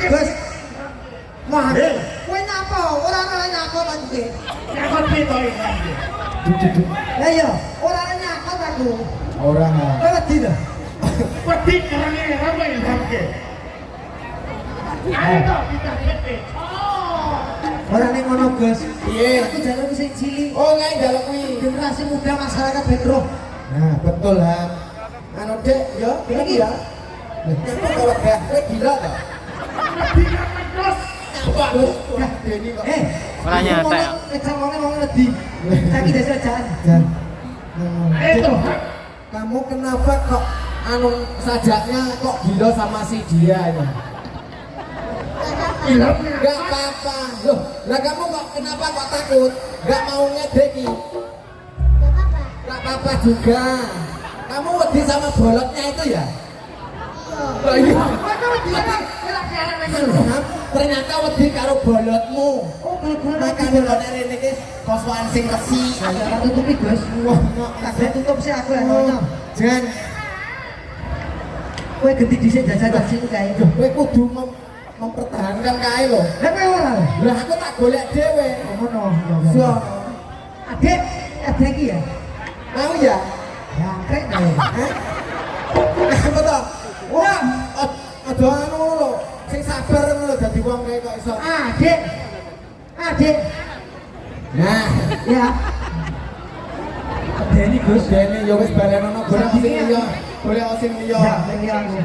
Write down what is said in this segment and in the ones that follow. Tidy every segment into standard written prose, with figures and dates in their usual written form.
Gus, wah, kowe nyapa? Ora ana nyakot aku iki. Nyakot pito iki? Lah iya, ora ana nyakot aku. Ora. Kowe wedi lho. Wedi karane apa ilham ke? Ayo to kita ngene. Ora ning ngono, Gus. Piye? Aku jaluk sing cilik. Oh, nggak jaluk kuwi. Generasi muda masyarakat Petro. Nah, betul, Han. Anu, Dek, ya, Iki ya. Kenapa kalau gak kowe gila ta? Wedi kan terus. Pak, Gus, Deni kok. Ora nyata ya. Ngomongnya ngomong wedi. Saiki desa jalan. Jan. Ayo to. Kamu kenapa kok anu sajaknya kok gila sama si dia ini? Ilham Gak apa-apa. Loh, lah kamu kok kenapa kok takut? Gak mau ngedeki? Gak apa-apa juga. Kamu wedi sama bolotnya itu ya? Oh iya. Ternyata wedi karo bolotmu. Oh, bener-bener. Makanya bolotnya ini guys, kosoan sing resi. Saya tutupi, Gus. Kabeh tutup sih aku ya. Jangan. Kowe ganti dhisik jajan sing kae. Kowe kudu mempertahankan kae lho. Lah kowe ora. Lah aku tak golek dhewe. Ngono. So, Adek, adek iki ya. mau ya? Ya, krek kae. Apa to? Wah, ada anu ngono lho. Sing sabar ngono lho dadi wong kae kok iso. Adek. Adek. Nah, Ya. Adeni Gus. dene yo wis balenono golek sing liya. Golek sing liya. Ya, sing liya aku.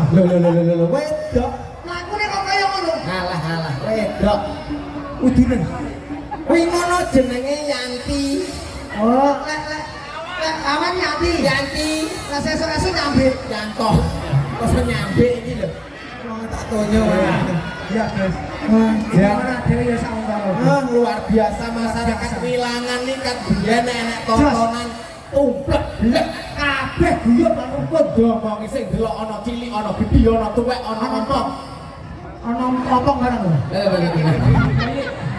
Lho, wedok. Lakune kok kaya ngono. Alah, wedok. Udine. Kuwi ngono jenenge Yanti. Oh, lek awan Yanti. Yanti. Lah sesuk-esuk nyambi. Yanto. Kok nyambi iki lho. Wong tak tonyo. Ya, Guys. Ya. Ora dhewe ya sak undang. Luar biasa masyarakat Wilangan nih kan biyen enek tontonan tumplek blek kabeh guyon lan rukun domong sing delok ana cilik ana gedhi ana tuwek ana ompong. Ana ompong barang lho.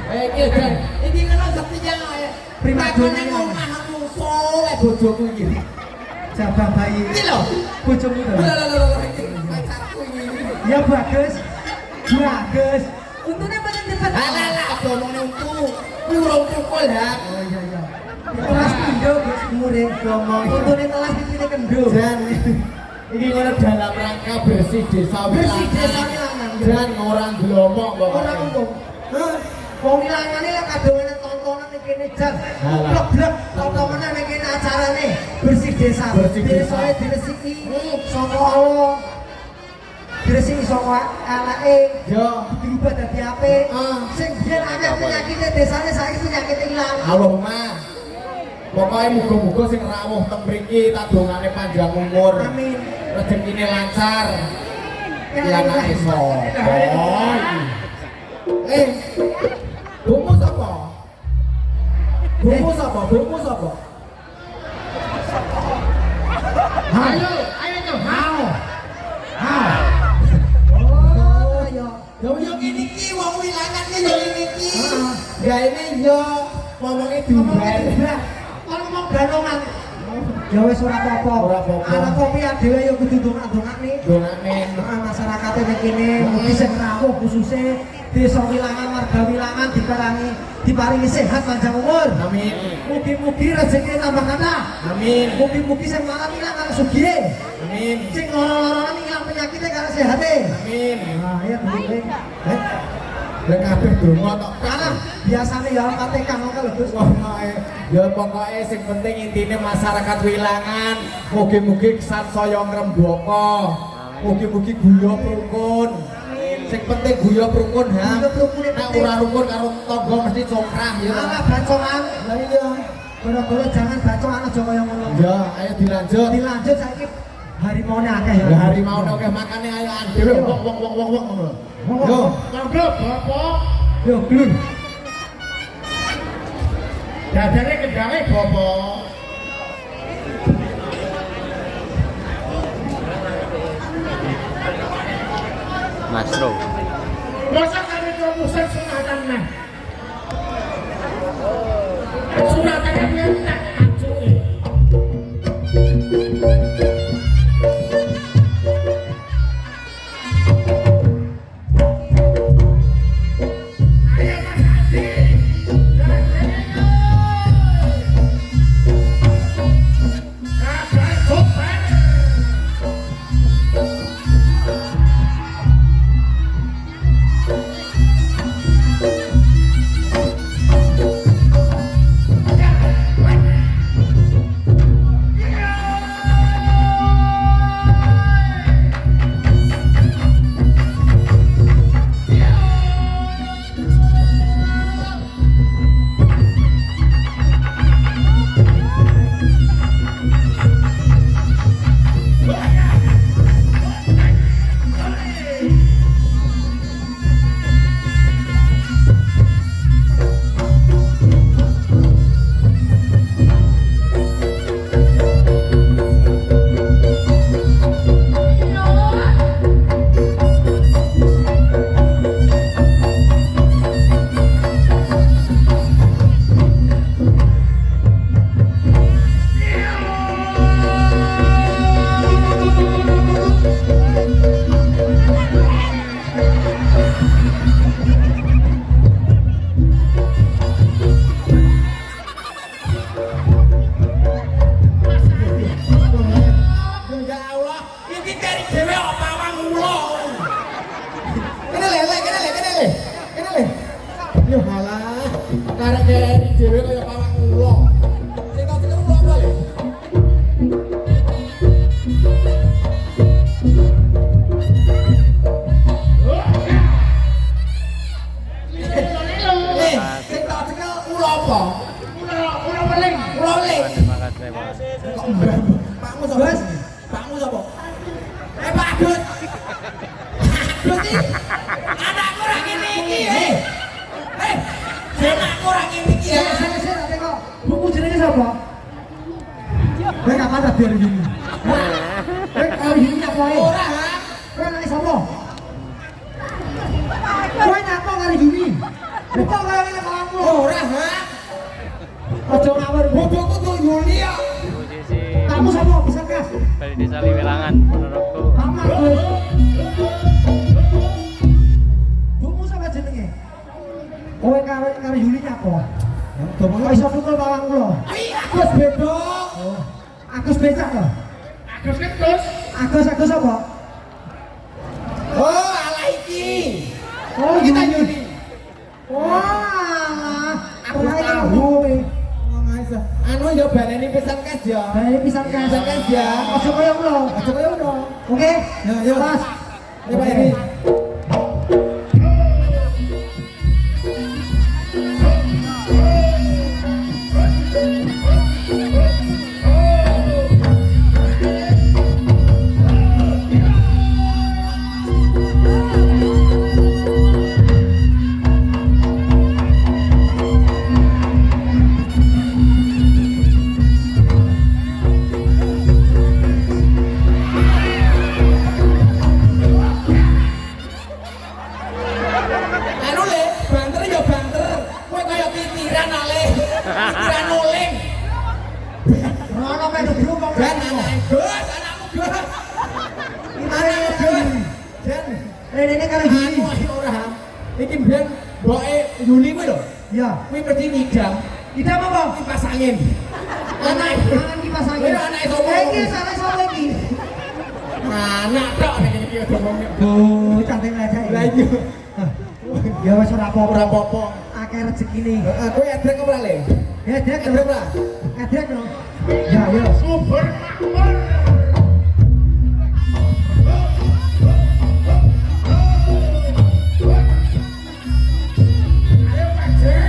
Iki kan iki ngono setia ya. Primadona ngomahmu soleh bojoku iki. Jabah bayi. Iki lho Bojomu lho. iki pacarku iki. Ya bagus. Bagus. Untune pancen debat. Alah domone untu. Kuwi urung tukul ha. Oh iya. Kelas pindho Gus umure ngomong. Untune kelas pipine kendho. Jan iki ngono dalam rangka bersih desa Bersih Wilangan. desa Wilangan. Jan orang glomok kok. Ora umum. Wong Wilangane lek kadungane tontonan ning kene jan. Alah. Blek-blek tontonan ning kene acarane bersih desa. Bersih desa. Desae diresiki saka Allah. Diresiki saka eleke. Yo. Dirubah dadi apik. Ah. Sing biyen akeh penyakite desane saiki penyakit ilang. Allahumma. Pokoknya muga-muga sing rawuh teng mriki tak dongane panjang umur. Amin. Rezekine lancar. Ya nak iso. Bumu sapa? Bumu sapa? Ayo tuh. Hao. Oh, ayo. Yo ngene iki wong Wilangan ki yo ngene iki. Gaene yo ngomongnya duwer. Kalau ngomong ganongan. Ya wis ora apa-apa. Ora apa-apa. Anak kopi dhewe ya kudu dongak-dongak nih. Dongane Masyarakat ning kene mugi sing rawuh khususe desa Wilangan, warga Wilangan diparingi sehat panjang umur. amin. Mugi-mugi rezeki tambah kathah. Amin. Mugi-mugi sing malam ilang karo sugih. Amin. Sing lara-larane ilang penyakitnya karo sehate. Amin. Nah, ya begitu. Lek kabeh donga tok. Karena biasanya ya Fatihah ngono lho Gus. Ya pokoknya sing penting intine masyarakat Wilangan mugi-mugi sansaya ngrembaka. Mugi-mugi guya rukun. Sing penting guya rukun ha. Nek ora rukun karo tangga mesti congkrah ya. Alah bacokan. Lah iya. Goro-goro jangan bacokan aja kaya ngono. Ya, ayo dilanjut. Dilanjut saiki harimone akeh ya. Lah harimau oke makane ayo dhewe wong ngono. Yo, Monggo Bapak. Yo glun. Dadane kendale Bapak. Masro. Masa kami promosi sunatan nah. Sunatannya dia tak acuin. Ayo Mas Adi. Kabar sopan. Kok mbak? Pakmu sapa? Bos. Pakmu sapa? Pak Agus. Agus iki anakku ra ngene iki. Anakku ra ngene iki ya. Saya tak tengok. Buku jenenge sapa? Kowe kapan tak biar gini? Kowe kali gini nyapa ae? Ora, ha? Kowe nang sapa? Kowe nyapa kali gini? Buka kali nang kamu. Ora, ha? Ojo ngawur. Bojoku tuh Yulia. Posisi Kamu sapa? Bisa kas? dari desa Wiwilangan menurutku. Apa, Gus? Buku sapa jenenge? Kowe karo Yuli nyapa? Kok iso tukul bawang kula? Agus bedok. Oh. Agus becak to? Agus ketus. Agus apa? Oh, ala iki. Oh, Kita Yuli. Yuli. Wah, Aku ora tahu. kowe. Anu yo baleni pisan kas ya. Bae pisan kas. Pisan kas ya. Aja koyo ngono. Aja koyo ngono. Oke? Ya, ya. Pas. Ya, Pak Edi. Anu le, banter yo banter. Kowe kaya titiran ale. Titiran nuling. Rono melu blumong. Dan anakku Gus, anakmu Gus. Anakmu Gus. Jan, Rene karo Yuli. anu ayo ora. Iki mbiyen mboke Yuli kuwi lho. Ya. Kuwi mesti ngidam. Tidak apa-apa. Kipas angin. Anak Tangan kipas angin. Lha anake sapa? Iki salah sapa iki? anak tok nek iki ngomongnya. Oh, cantik aja. Lah iya. Ya wis ora apa-apa. Ora apa-apa. Akeh rezekine. Heeh, kowe edrek apa le? Ya, Dek. Edrek ora? Kadek no. Ya, ya. Subur makmur. Ayo Pak Jek.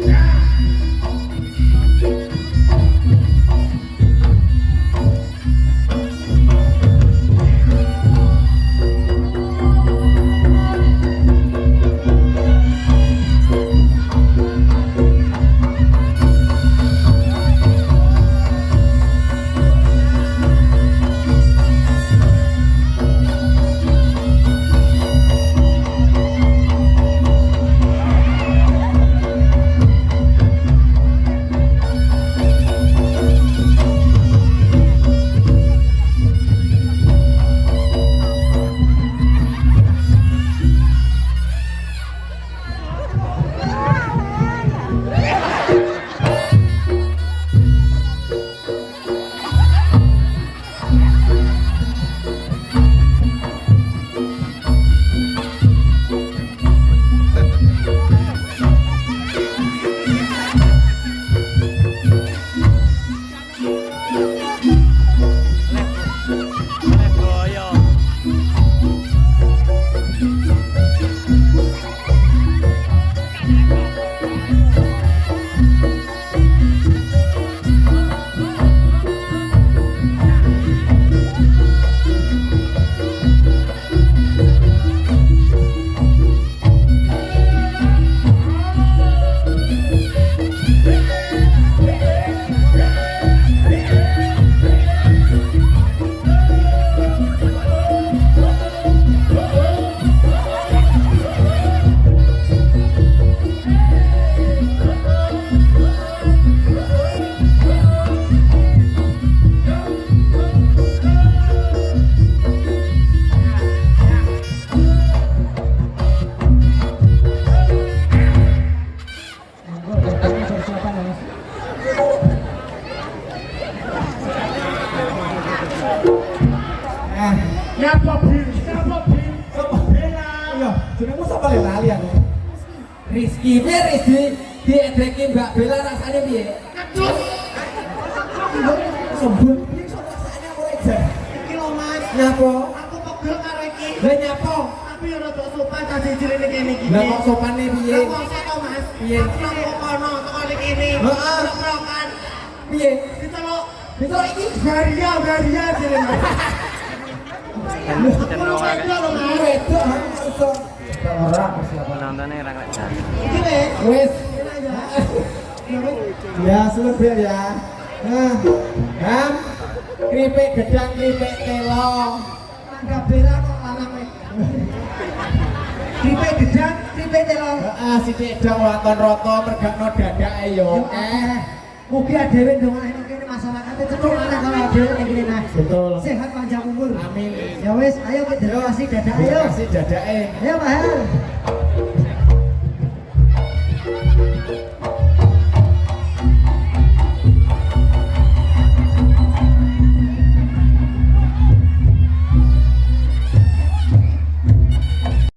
Ya. Nyapa Bil? Nyapa Bil? Sapa? Bela. Iya, jenengmu sapa le lali aku. Rizky, piye Rizky? Diedreki Mbak Bella rasane piye? Ketus. Sembun, piye sok rasane aku reja. Iki lho, Mas. Nyapa? Aku pegel karo iki. Lah nyapa? Tapi ora tok sopan kasih jirene kene iki. Lah kok sopane piye? Lah kok to, Mas? Piye? Aku nang kono, teko Besok ini Varia jadi. Cenderung agak wedok iso. Ora siapa. penontonnya orang lek jan. Iki Le. Wis. Ya. Ya, selebih ya. Nah, Ham, keripik gedang, keripik telo. Tangga bela kok lanang e. Kripik gedang, kripik telo. Heeh, sithik dong lakon roto mergakno dadake yo. Mugi dhewe ndongakno kene masyarakate cethuk ana kalau dhewe ning kene nah. Betul. Sehat panjang umur. Amin. Ya wis, ayo kita kasih dadak ayo. Kasih dadake. Ayo Pak Hel.